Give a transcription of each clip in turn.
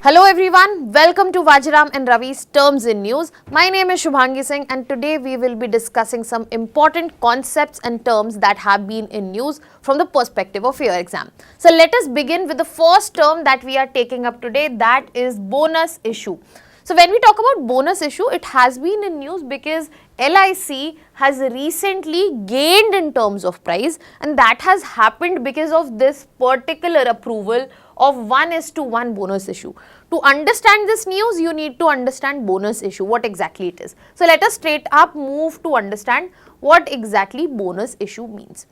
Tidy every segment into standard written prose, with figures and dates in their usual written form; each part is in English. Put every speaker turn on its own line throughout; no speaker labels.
Hello everyone, welcome to Vajiram and Ravi's Terms in News. My name is Shubhangi Singh and today we will be discussing some important concepts and terms that have been in news from the perspective of your exam. So let us begin with the first term that we are taking up today, that is bonus issue. So when we talk about bonus issue, it has been in news because LIC has recently gained in terms of price, and that has happened because of this particular approval of 1:1 bonus issue. To understand this news, you need to understand bonus issue, what exactly it is. So let us straight up move to understand what exactly bonus issue means.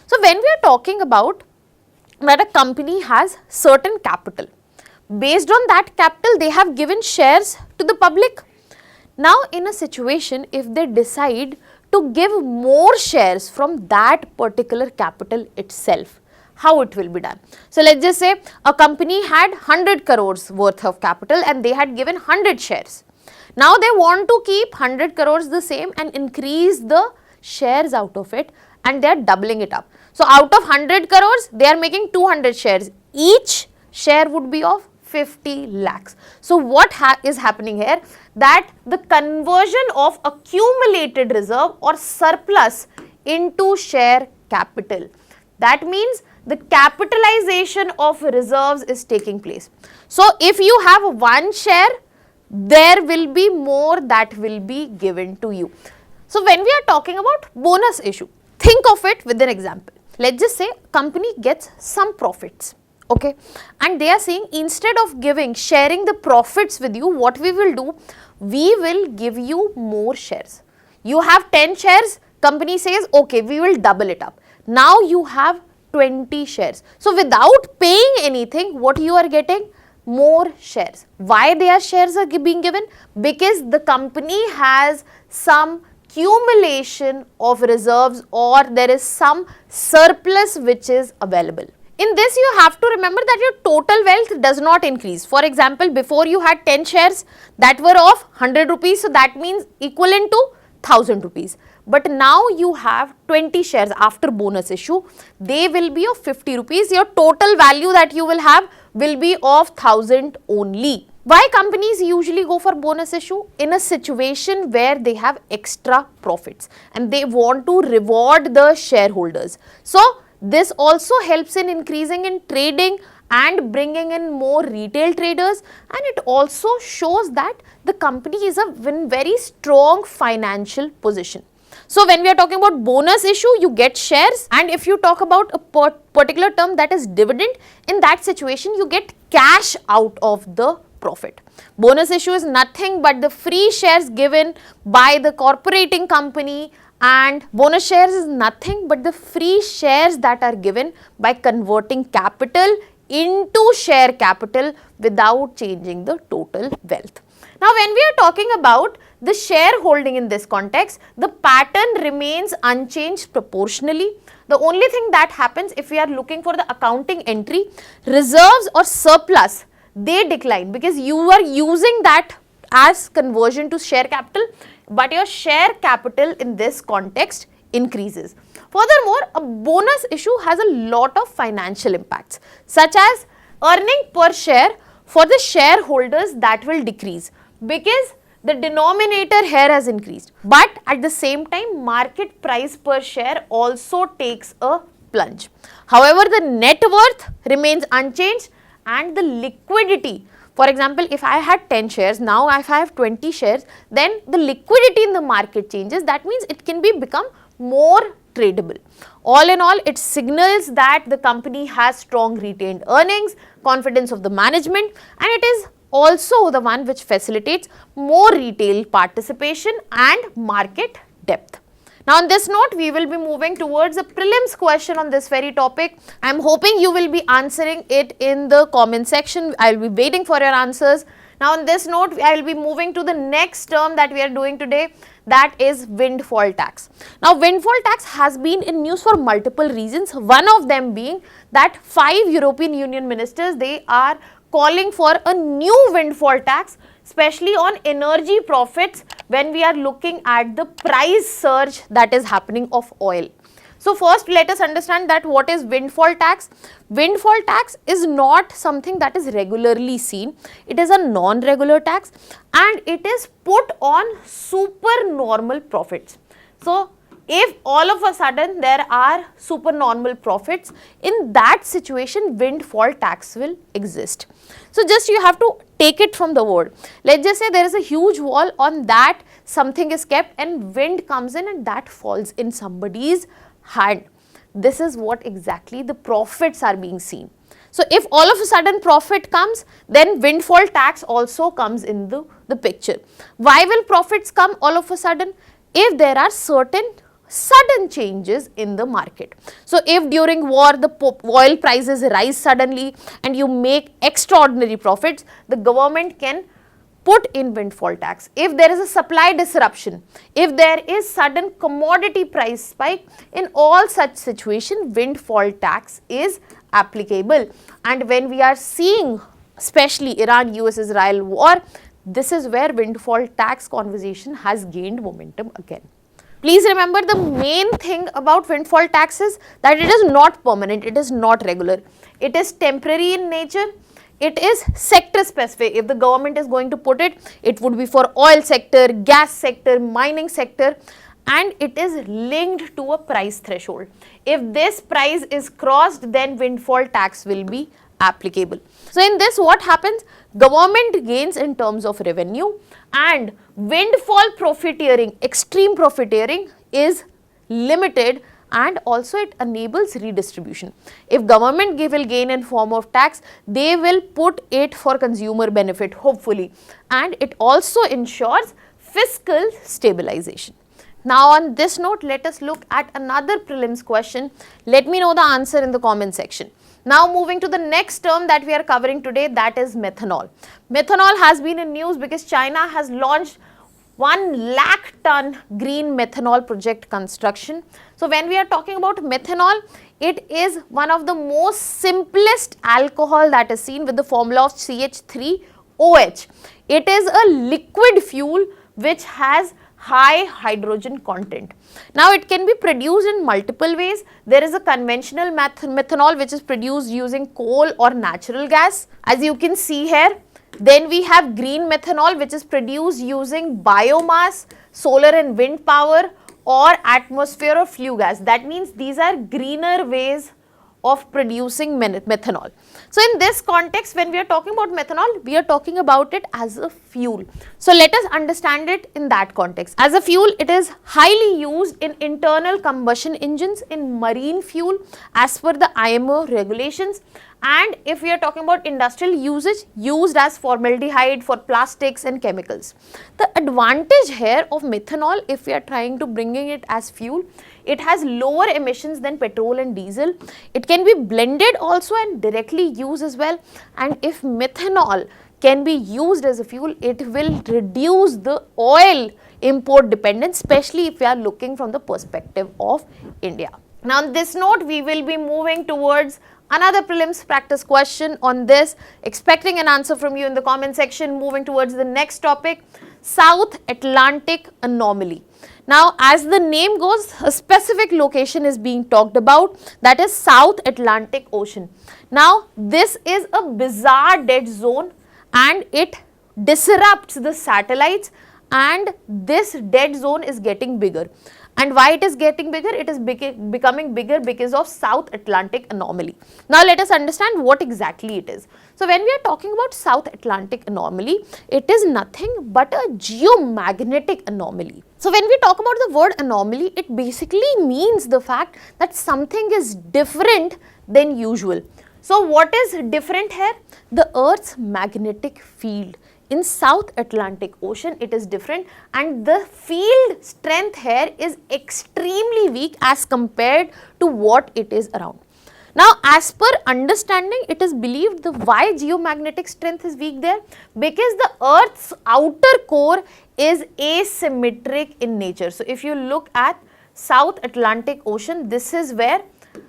So when we are talking about that a company has certain capital, based on that capital they have given shares to the public. Now in a situation, if they decide to give more shares from that particular capital itself, how it will be done? So let's just say a company had 100 crores worth of capital and they had given 100 shares. Now they want to keep 100 crores the same and increase the shares out of it, and they are doubling it up. So out of 100 crores, they are making 200 shares. Each share would be of 50 lakhs. So what is happening here? That the conversion of accumulated reserve or surplus into share capital. That means the capitalization of reserves is taking place. So if you have one share, there will be more that will be given to you. So when we are talking about bonus issue, think of it with an example. Let's just say company gets some profits. Okay, and they are saying instead of sharing the profits with you, what we will do, we will give you more shares. You have 10 shares, company says, okay, we will double it up. Now you have 20 shares. So without paying anything, what you are getting? More shares. Why their shares are being given? Because the company has some accumulation of reserves or there is some surplus which is available. In this, you have to remember that your total wealth does not increase. For example, before you had 10 shares that were of 100 rupees, so that means equivalent to 1000 rupees. But now you have 20 shares after bonus issue, they will be of 50 rupees. Your total value that you will have will be of 1000 only. Why companies usually go for bonus issue? In a situation where they have extra profits and they want to reward the shareholders. So this also helps in increasing in trading and bringing in more retail traders, and it also shows that the company is in very strong financial position. So when we are talking about bonus issue, you get shares, and if you talk about a particular term that is dividend, in that situation you get cash out of the profit. Bonus issue is nothing but the free shares given by the corporating company, and bonus shares is nothing but the free shares that are given by converting capital into share capital without changing the total wealth. Now when we are talking about the shareholding in this context, the pattern remains unchanged proportionally. The only thing that happens if we are looking for the accounting entry, reserves or surplus, they decline because you are using that as conversion to share capital, but your share capital in this context increases. Furthermore, a bonus issue has a lot of financial impacts, such as earning per share for the shareholders that will decrease because the denominator here has increased, but at the same time market price per share also takes a plunge. However, the net worth remains unchanged and the liquidity, for example, if I had 10 shares, now if I have 20 shares, then the liquidity in the market changes. That means it can become more tradable. All in all, it signals that the company has strong retained earnings, confidence of the management, and it is also the one which facilitates more retail participation and market depth. Now on this note, we will be moving towards a prelims question on this very topic. I am hoping you will be answering it in the comment section. I will be waiting for your answers. Now on this note, I will be moving to the next term that we are doing today, that is windfall tax. Now windfall tax has been in news for multiple reasons, one of them being that 5 European Union ministers, they are calling for a new windfall tax, especially on energy profits when we are looking at the price surge that is happening of oil. So first let us understand that what is windfall tax. Windfall tax is not something that is regularly seen. It is a non-regular tax and it is put on supernormal profits. So if all of a sudden there are supernormal profits, in that situation windfall tax will exist. So just you have to take it from the word. Let's just say there is a huge wall, on that something is kept and wind comes in and that falls in somebody's hand. This is what exactly the profits are being seen. So if all of a sudden profit comes, then windfall tax also comes in the picture. Why will profits come all of a sudden? If there are certain sudden changes in the market. So if during war the oil prices rise suddenly and you make extraordinary profits, the government can put in windfall tax. If there is a supply disruption, if there is sudden commodity price spike, in all such situation windfall tax is applicable. And when we are seeing especially Iran-US-Israel war, this is where windfall tax conversation has gained momentum again. Please remember, the main thing about windfall tax is that it is not permanent, it is not regular, it is temporary in nature, it is sector specific. If the government is going to put it, it would be for oil sector, gas sector, mining sector, and it is linked to a price threshold. If this price is crossed, then windfall tax will be applicable. So in this what happens? Government gains in terms of revenue and windfall profiteering, extreme profiteering is limited, and also it enables redistribution. If government will gain in form of tax, they will put it for consumer benefit hopefully, and it also ensures fiscal stabilization. Now on this note, let us look at another prelims question. Let me know the answer in the comment section. Now moving to the next term that we are covering today, that is methanol. Methanol has been in news because China has launched 1 lakh ton green methanol project construction. So when we are talking about methanol, it is one of the most simplest alcohol that is seen with the formula of CH3OH. It is a liquid fuel which has high hydrogen content. Now it can be produced in multiple ways. There is a conventional methanol which is produced using coal or natural gas, as you can see here. Then we have green methanol which is produced using biomass, solar and wind power, or atmosphere or flue gas. That means these are greener ways of producing methanol. So in this context, when we are talking about methanol, we are talking about it as a fuel. So let us understand it in that context. As a fuel, it is highly used in internal combustion engines, in marine fuel as per the IMO regulations. And if we are talking about industrial usage, used as formaldehyde for plastics and chemicals. The advantage here of methanol, if we are trying to bringing it as fuel, it has lower emissions than petrol and diesel. It can be blended also and directly used as well. And if methanol can be used as a fuel, it will reduce the oil import dependence, especially if we are looking from the perspective of India. Now on this note, we will be moving towards another prelims practice question on this, expecting an answer from you in the comment section. Moving towards the next topic, South Atlantic Anomaly. Now as the name goes, a specific location is being talked about, that is South Atlantic Ocean. Now this is a bizarre dead zone and it disrupts the satellites, and this dead zone is getting bigger. And why it is getting bigger? It is becoming bigger because of South Atlantic Anomaly. Now let us understand what exactly it is. So when we are talking about South Atlantic Anomaly, it is nothing but a geomagnetic anomaly. So when we talk about the word anomaly, it basically means the fact that something is different than usual. So what is different here? The Earth's magnetic field. In South Atlantic Ocean, it is different, and the field strength here is extremely weak as compared to what it is around. Now, as per understanding, it is believed the why geomagnetic strength is weak there, because the Earth's outer core is asymmetric in nature. So, if you look at South Atlantic Ocean, this is where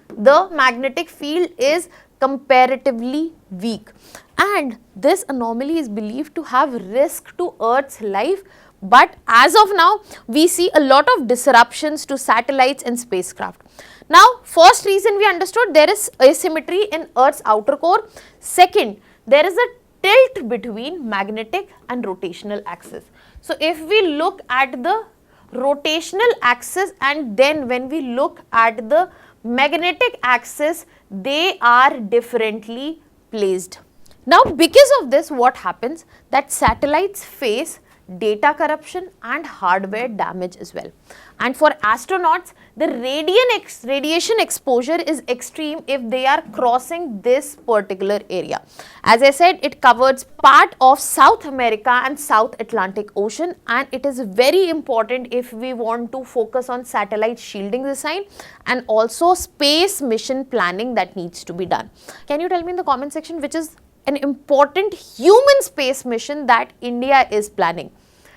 the magnetic field is comparatively weak, and this anomaly is believed to have risk to Earth's life. But as of now, we see a lot of disruptions to satellites and spacecraft. Now, first reason we understood, there is asymmetry in Earth's outer core. Second, there is a tilt between magnetic and rotational axis. So, if we look at the rotational axis and then when we look at the magnetic axis, they are differently placed. Now, because of this, what happens that satellites face data corruption and hardware damage as well. And for astronauts, the radiation exposure is extreme if they are crossing this particular area. As I said, it covers part of South America and South Atlantic Ocean, and it is very important if we want to focus on satellite shielding design and also space mission planning that needs to be done. Can you tell me in the comment section which is an important human space mission that India is planning?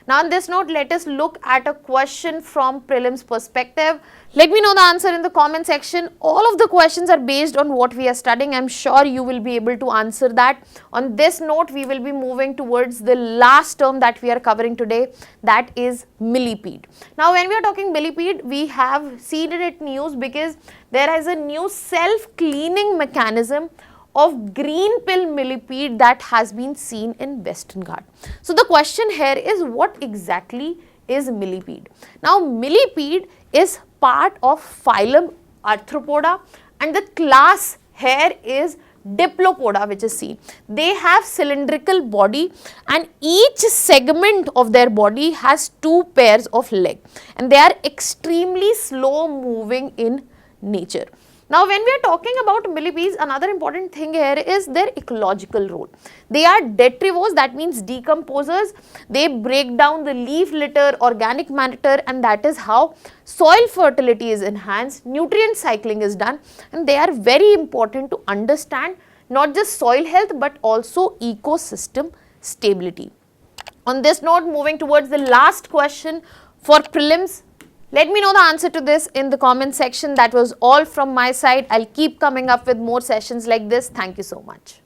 Now, on this note, let us look at a question from prelims perspective. Let me know the answer in the comment section. All of the questions are based on what we are studying. I'm sure you will be able to answer that. On this note, we will be moving towards the last term that we are covering today, that is millipede. Now, when we are talking millipede, we have seen it in news because there is a new self-cleaning mechanism of green pill millipede that has been seen in Western Ghats. So, the question here is, what exactly is millipede? Now, millipede is part of phylum Arthropoda and the class here is Diplopoda, which is seen. They have cylindrical body and each segment of their body has two pairs of legs and they are extremely slow moving in nature. Now, when we are talking about millipedes, another important thing here is their ecological role. They are detrivores, that means decomposers. They break down the leaf litter, organic matter, and that is how soil fertility is enhanced, nutrient cycling is done, and they are very important to understand not just soil health but also ecosystem stability. On this note, moving towards the last question for prelims. Let me know the answer to this in the comment section. That was all from my side. I'll keep coming up with more sessions like this. Thank you so much.